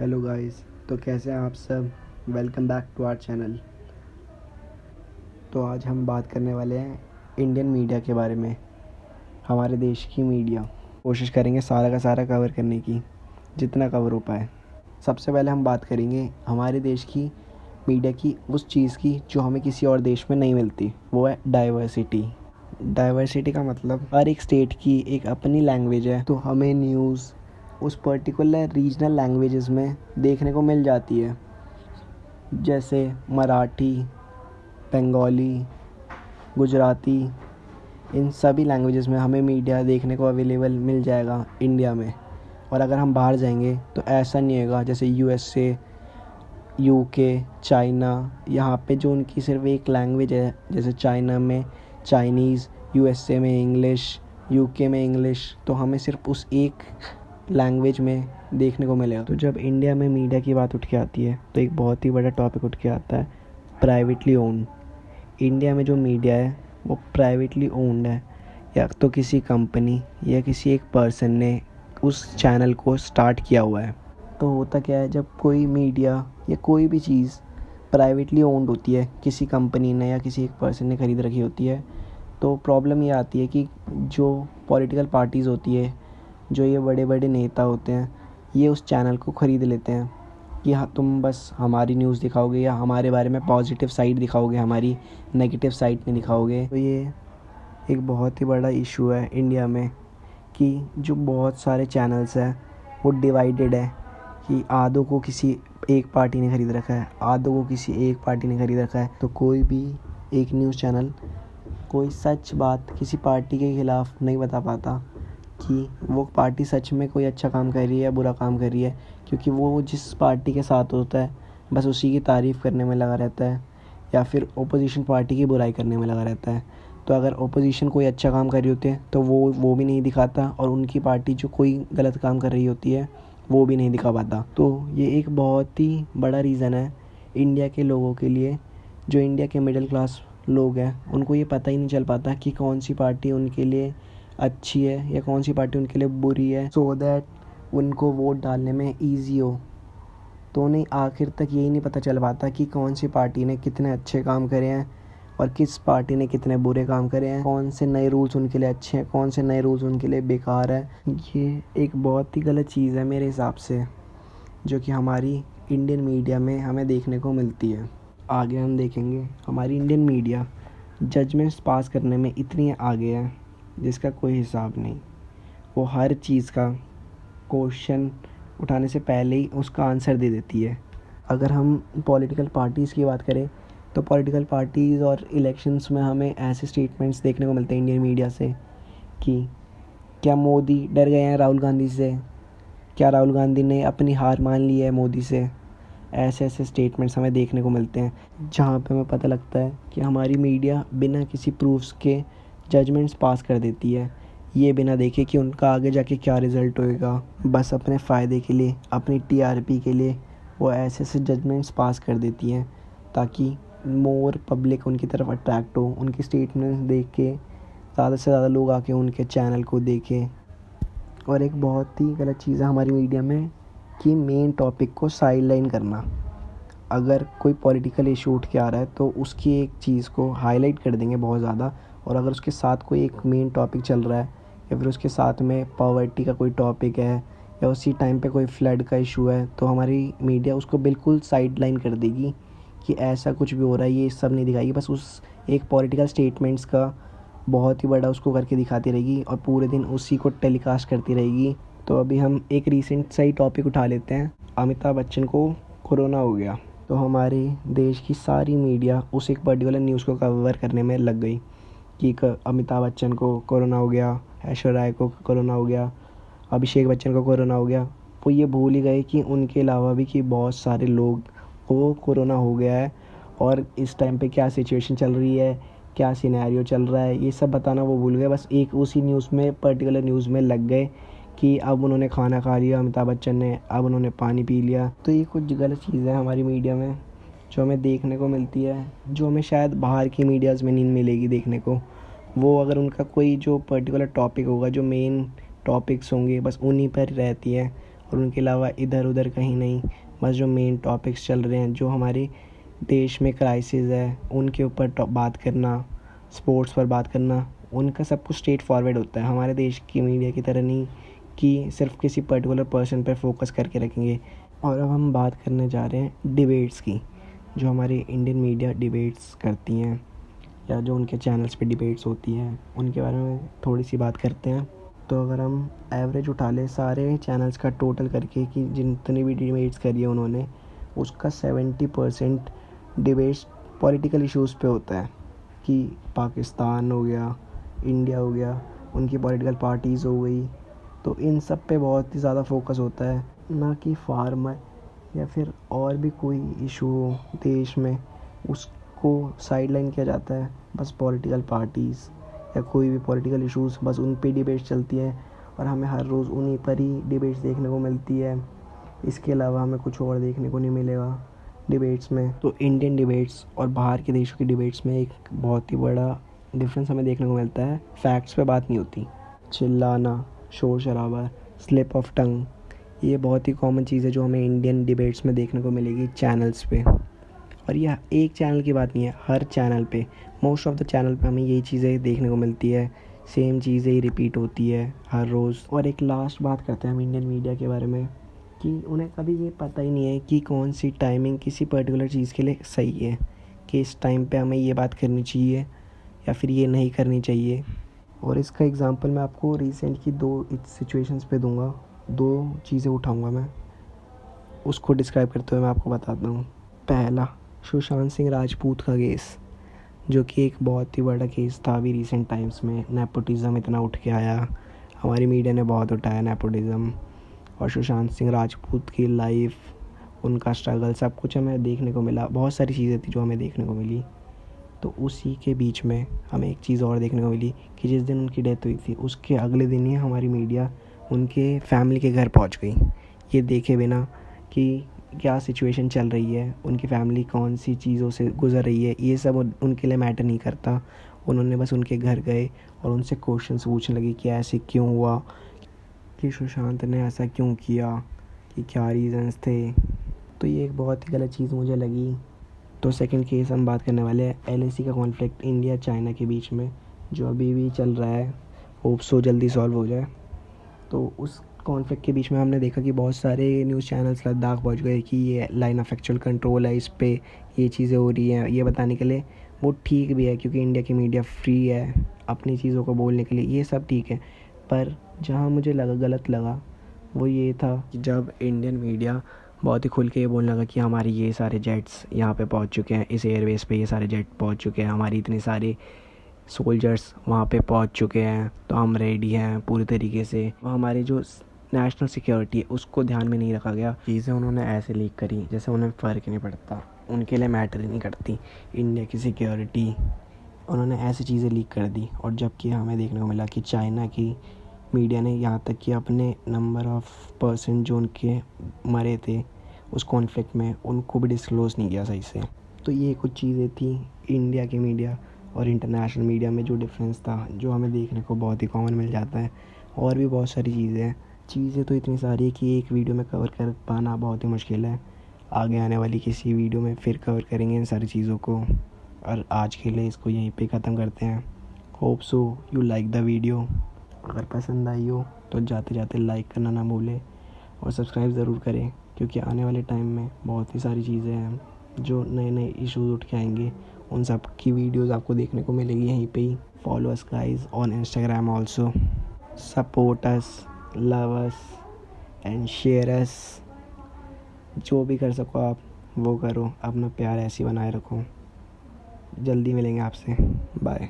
Hello guys. तो कैसे हैं आप सब। Welcome back to our channel. तो आज हम बात करने वाले हैं इंडियन मीडिया के बारे में। हमारे देश की मीडिया कोशिश करेंगे सारा का सारा कवर करने की, जितना कवर हो पाए। सबसे पहले हम बात करेंगे हमारे देश की मीडिया की, उस चीज़ की जो हमें किसी और देश में नहीं मिलती। वो है डाइवर्सिटी। डाइवर्सिटी का मतलब हर एक स्टेट की एक अपनी लैंग्वेज है, तो हमें न्यूज़ उस पर्टिकुलर रीजनल लैंग्वेजेस में देखने को मिल जाती है। जैसे मराठी, बंगाली, गुजराती, इन सभी लैंग्वेजेस में हमें मीडिया देखने को अवेलेबल मिल जाएगा इंडिया में। और अगर हम बाहर जाएंगे तो ऐसा नहीं होगा, जैसे यूएसए, यूके, चाइना, यहाँ पे जो उनकी सिर्फ एक लैंग्वेज है। जैसे चाइना में चाइनीज़, यूएसए में इंग्लिश, यूके में इंग्लिश, तो हमें सिर्फ उस एक लैंग्वेज में देखने को मिलेगा। तो जब इंडिया में मीडिया की बात उठ के आती है तो एक बहुत ही बड़ा टॉपिक उठ के आता है, प्राइवेटली ओन्ड। इंडिया में जो मीडिया है वो प्राइवेटली ओन्ड है, या तो किसी कंपनी या किसी एक पर्सन ने उस चैनल को स्टार्ट किया हुआ है। तो होता क्या है, जब कोई मीडिया या कोई भी चीज़ प्राइवेटली ओन्ड होती है, किसी कंपनी ने या किसी एक पर्सन ने खरीद रखी होती है, तो प्रॉब्लम ये आती है कि जो पॉलिटिकल पार्टीज़ होती है, जो ये बड़े बड़े नेता होते हैं, ये उस चैनल को ख़रीद लेते हैं कि हाँ, तुम बस हमारी न्यूज़ दिखाओगे या हमारे बारे में पॉजिटिव साइड दिखाओगे, हमारी नेगेटिव साइड नहीं दिखाओगे। तो ये एक बहुत ही बड़ा इशू है इंडिया में कि जो बहुत सारे चैनल्स हैं वो डिवाइडेड है, कि आधों को किसी एक पार्टी ने ख़रीद रखा है, आधों को किसी एक पार्टी ने ख़रीद रखा है। तो कोई भी एक न्यूज़ चैनल कोई सच बात किसी पार्टी के ख़िलाफ़ नहीं बता पाता कि वो पार्टी सच में कोई अच्छा काम कर रही है या बुरा काम कर रही है, क्योंकि वो जिस पार्टी के साथ होता है बस उसी की तारीफ़ करने में लगा रहता है, या फिर ओपोजिशन पार्टी की बुराई करने में लगा रहता है। तो अगर ओपोजिशन कोई अच्छा काम कर रही होती है तो वो भी नहीं दिखाता, और उनकी पार्टी जो कोई गलत काम कर रही होती है वो भी नहीं दिखा पाता। तो ये एक बहुत ही बड़ा रीज़न है इंडिया के लोगों के लिए। जो इंडिया के मिडिल क्लास लोग हैं उनको ये पता ही नहीं चल पाता कि कौन सी पार्टी उनके लिए अच्छी है या कौन सी पार्टी उनके लिए बुरी है, सो दैट उनको वोट डालने में ईजी हो। तो उन्हें आखिर तक यही नहीं पता चल पाता कि कौन सी पार्टी ने कितने अच्छे काम करे हैं और किस पार्टी ने कितने बुरे काम करे हैं, कौन से नए रूल्स उनके लिए अच्छे हैं, कौन से नए रूल्स उनके लिए बेकार है। ये एक बहुत ही गलत चीज़ है मेरे हिसाब से, जो कि हमारी इंडियन मीडिया में हमें देखने को मिलती है। आगे हम देखेंगे हमारी इंडियन मीडिया जजमेंट्स पास करने में इतनी आगे है जिसका कोई हिसाब नहीं। वो हर चीज़ का क्वेश्चन उठाने से पहले ही उसका आंसर दे देती है। अगर हम पॉलिटिकल पार्टीज़ की बात करें तो पॉलिटिकल पार्टीज़ और इलेक्शंस में हमें ऐसे स्टेटमेंट्स देखने को मिलते हैं इंडियन मीडिया से कि क्या मोदी डर गए हैं राहुल गांधी से, क्या राहुल गांधी ने अपनी हार मान ली है मोदी से। ऐसे ऐसे स्टेटमेंट्स हमें देखने को मिलते हैं जहाँ पे हमें पता लगता है कि हमारी मीडिया बिना किसी प्रूफ्स के जजमेंट्स पास कर देती है, ये बिना देखे कि उनका आगे जाके क्या रिज़ल्ट होएगा। बस अपने फ़ायदे के लिए, अपनी टीआरपी के लिए वो ऐसे ऐसे जजमेंट्स पास कर देती हैं ताकि मोर पब्लिक उनकी तरफ अट्रैक्ट हो, उनकी स्टेटमेंट्स देख के ज़्यादा से ज़्यादा लोग आके उनके चैनल को देखें। और एक बहुत ही गलत चीज़ है हमारी मीडिया में कि मेन टॉपिक को साइडलाइन करना। अगर कोई पॉलिटिकल इशू उठ के आ रहा है तो उसकी एक चीज़ को हाईलाइट कर देंगे बहुत ज़्यादा, और अगर उसके साथ कोई एक मेन टॉपिक चल रहा है या फिर उसके साथ में पॉवर्टी का कोई टॉपिक है या उसी टाइम पे कोई फ्लड का इशू है, तो हमारी मीडिया उसको बिल्कुल साइडलाइन कर देगी कि ऐसा कुछ भी हो रहा है, ये सब नहीं दिखाएगी। बस उस एक पॉलिटिकल स्टेटमेंट्स का बहुत ही बड़ा उसको करके दिखाती रहेगी और पूरे दिन उसी को टेलीकास्ट करती रहेगी। तो अभी हम एक रीसेंट सा ही टॉपिक उठा लेते हैं, अमिताभ बच्चन को कोरोना हो गया। तो हमारे देश की सारी मीडिया उस एक पर्टिकुलर न्यूज़ को कवर करने में लग गई कि अमिताभ बच्चन को कोरोना हो गया, ऐश्वर्या राय को कोरोना हो गया, अभिषेक बच्चन को कोरोना हो गया। वो ये भूल ही गए कि उनके अलावा भी कि बहुत सारे लोग को कोरोना हो गया है और इस टाइम पे क्या सिचुएशन चल रही है, क्या सिनेरियो चल रहा है, ये सब बताना वो भूल गए। बस एक उसी न्यूज़ में, पर्टिकुलर न्यूज़ में लग गए कि अब उन्होंने खाना खा लिया अमिताभ बच्चन ने, अब उन्होंने पानी पी लिया। तो ये कुछ गलत चीज़ें हैं हमारी मीडिया में जो हमें देखने को मिलती है, जो हमें शायद बाहर की मीडियाज़ में नहीं मिलेगी देखने को। वो अगर उनका कोई जो पर्टिकुलर टॉपिक होगा, जो मेन टॉपिक्स होंगे बस उन्हीं पर रहती हैं, और उनके अलावा इधर उधर कहीं नहीं। बस जो मेन टॉपिक्स चल रहे हैं, जो हमारे देश में क्राइसिस है, उनके ऊपर बात करना, स्पोर्ट्स पर बात करना, उनका सब कुछ स्ट्रेट फॉरवर्ड होता है। हमारे देश की मीडिया की तरह नहीं कि सिर्फ किसी पर्टिकुलर पर्सन पर फोकस करके रखेंगे। और अब हम बात करने जा रहे हैं डिबेट्स की, जो हमारी इंडियन मीडिया डिबेट्स करती हैं या जो उनके चैनल्स पे डिबेट्स होती हैं, उनके बारे में थोड़ी सी बात करते हैं। तो अगर हम एवरेज उठा लें सारे चैनल्स का टोटल करके कि जितनी भी डिबेट्स करी है उन्होंने, उसका 70% डिबेट्स पॉलिटिकल इश्यूज़ पे होता है कि पाकिस्तान हो गया, इंडिया हो गया, उनकी पॉलिटिकल पार्टीज़ हो गई। तो इन सब पे बहुत ही ज़्यादा फोकस होता है, ना कि फार्मर या फिर और भी कोई इशू हो देश में उसको साइडलाइन किया जाता है। बस पॉलिटिकल पार्टीज़ या कोई भी पॉलिटिकल इश्यूज़, बस उन पे डिबेट्स चलती है और हमें हर रोज़ उन्हीं पर ही डिबेट्स देखने को मिलती है। इसके अलावा हमें कुछ और देखने को नहीं मिलेगा डिबेट्स में। तो इंडियन डिबेट्स और बाहर के देशों की डिबेट्स में एक बहुत ही बड़ा डिफरेंस हमें देखने को मिलता है। फैक्ट्स पे बात नहीं होती, चिल्लाना, शोर शराबा, स्लिप ऑफ टंग, ये बहुत ही कॉमन चीज़ है जो हमें इंडियन डिबेट्स में देखने को मिलेगी चैनल्स पे। और यह एक चैनल की बात नहीं है, हर चैनल पे, मोस्ट ऑफ द चैनल पे हमें यही चीज़ें देखने को मिलती है। सेम चीज़ें ही रिपीट होती है हर रोज़। और एक लास्ट बात करते हैं हम इंडियन मीडिया के बारे में कि उन्हें कभी ये पता ही नहीं है कि कौन सी टाइमिंग किसी पर्टिकुलर चीज़ के लिए सही है, कि इस टाइम पे हमें ये बात करनी चाहिए या फिर ये नहीं करनी चाहिए। और इसका एग्ज़ाम्पल मैं आपको रिसेंट की 2 सिचुएशंस पे दूंगा। 2 चीज़ें उठाऊंगा मैं, उसको डिस्क्राइब करते हुए मैं आपको बताता हूँ। पहला, सुशांत सिंह राजपूत का केस, जो कि एक बहुत ही बड़ा केस था अभी रिसेंट टाइम्स में। नेपोटिज़म इतना उठ के आया, हमारी मीडिया ने बहुत उठाया नेपोटिज़म। और सुशांत सिंह राजपूत की लाइफ, उनका स्ट्रगल, सब कुछ हमें देखने को मिला। बहुत सारी चीज़ें थी जो हमें देखने को मिली। तो उसी के बीच में हमें एक चीज़ और देखने को मिली कि जिस दिन उनकी डेथ हुई थी, उसके अगले दिन ही हमारी मीडिया उनके फैमिली के घर पहुंच गई, ये देखे बिना कि क्या सिचुएशन चल रही है, उनकी फैमिली कौन सी चीज़ों से गुज़र रही है। ये सब उनके लिए मैटर नहीं करता। उन्होंने बस उनके घर गए और उनसे क्वेश्चंस पूछने लगे कि ऐसे क्यों हुआ, कि सुशांत ने ऐसा क्यों किया, कि क्या रीज़न्स थे। तो ये एक बहुत ही गलत चीज़ मुझे लगी। तो सेकंड केस हम बात करने वाले हैं एलएसी का कॉन्फ्लिक्ट इंडिया चाइना के बीच में, जो अभी भी चल रहा है। होप सो जल्दी सॉल्व हो जाए। तो उस कॉन्फ्लिक्ट के बीच में हमने देखा कि बहुत सारे न्यूज़ चैनल्स लद्दाख पहुंच गए कि ये लाइन ऑफ एक्चुअल कंट्रोल है, इस पे ये चीज़ें हो रही हैं, ये बताने के लिए। वो ठीक भी है क्योंकि इंडिया की मीडिया फ्री है अपनी चीज़ों को बोलने के लिए, ये सब ठीक है। पर जहाँ मुझे गलत लगा वो ये था कि जब इंडियन मीडिया बहुत ही खुल के ये बोलने लगा कि हमारे ये सारे जेट्स यहाँ पे पहुँच चुके हैं, इस एयरवेज़ पे ये सारे जेट पहुँच चुके हैं, हमारी इतने सारे सोल्जर्स वहाँ पे पहुँच चुके हैं, तो हम रेडी हैं पूरी तरीके से। हमारी जो नेशनल सिक्योरिटी है उसको ध्यान में नहीं रखा गया। चीज़ें उन्होंने ऐसे लीक करी जैसे उन्हें फ़र्क नहीं पड़ता, उनके लिए मैटर ही नहीं करती इंडिया की सिक्योरिटी। उन्होंने ऐसी चीज़ें लीक कर दी। और जबकि हमें देखने को मिला कि चाइना की मीडिया ने यहाँ तक कि अपने नंबर ऑफ़ पर्सन जो उनके मरे थे उस कॉन्फ्लिक्ट में, उनको भी डिस्क्लोज़ नहीं किया सही से। तो ये कुछ चीज़ें थी इंडिया की मीडिया और इंटरनेशनल मीडिया में जो डिफरेंस था, जो हमें देखने को बहुत ही कॉमन मिल जाता है। और भी बहुत सारी चीज़ें तो इतनी सारी है कि एक वीडियो में कवर कर पाना बहुत ही मुश्किल है। आगे आने वाली किसी वीडियो में फिर कवर करेंगे इन सारी चीज़ों को। और आज के लिए इसको यहीं पे ख़त्म करते हैं। Hope so you like the video. अगर पसंद आई हो तो जाते जाते लाइक करना ना भूलें और सब्सक्राइब ज़रूर करें, क्योंकि आने वाले टाइम में बहुत ही सारी चीज़ें हैं जो नए इश्यूज़ उठ के आएंगे। उन सब की वीडियोज़ आपको देखने को मिलेगी यहीं पे ही। Follow us guys on Instagram also. Support us, love us and share us. जो भी कर सको आप वो करो, अपना प्यार ऐसे ही बनाए रखो। जल्दी मिलेंगे आपसे, बाय।